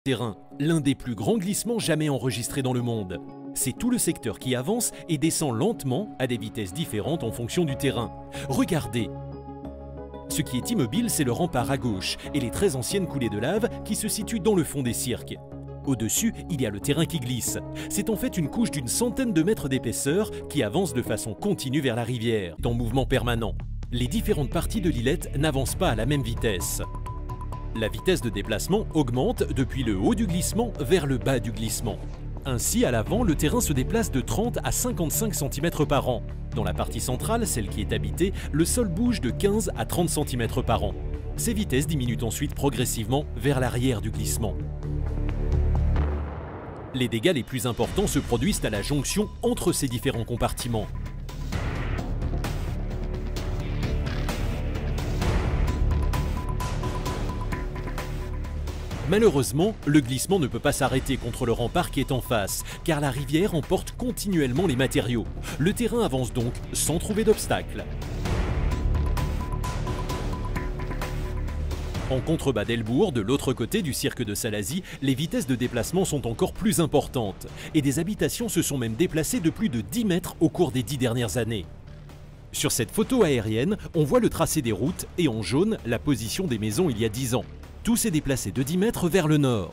Terrain, l'un des plus grands glissements jamais enregistrés dans le monde. C'est tout le secteur qui avance et descend lentement à des vitesses différentes en fonction du terrain. Regardez! Ce qui est immobile, c'est le rempart à gauche et les très anciennes coulées de lave qui se situent dans le fond des cirques. Au-dessus, il y a le terrain qui glisse. C'est en fait une couche d'une centaine de mètres d'épaisseur qui avance de façon continue vers la rivière, en mouvement permanent. Les différentes parties de l'îlette n'avancent pas à la même vitesse. La vitesse de déplacement augmente depuis le haut du glissement vers le bas du glissement. Ainsi, à l'avant, le terrain se déplace de 30 à 55 cm par an. Dans la partie centrale, celle qui est habitée, le sol bouge de 15 à 30 cm par an. Ces vitesses diminuent ensuite progressivement vers l'arrière du glissement. Les dégâts les plus importants se produisent à la jonction entre ces différents compartiments. Malheureusement, le glissement ne peut pas s'arrêter contre le rempart qui est en face, car la rivière emporte continuellement les matériaux. Le terrain avance donc sans trouver d'obstacle. En contrebas d'Elbourg, de l'autre côté du cirque de Salazie, les vitesses de déplacement sont encore plus importantes, et des habitations se sont même déplacées de plus de 10 mètres au cours des 10 dernières années. Sur cette photo aérienne, on voit le tracé des routes et en jaune, la position des maisons il y a 10 ans. Tout s'est déplacé de 10 mètres vers le nord.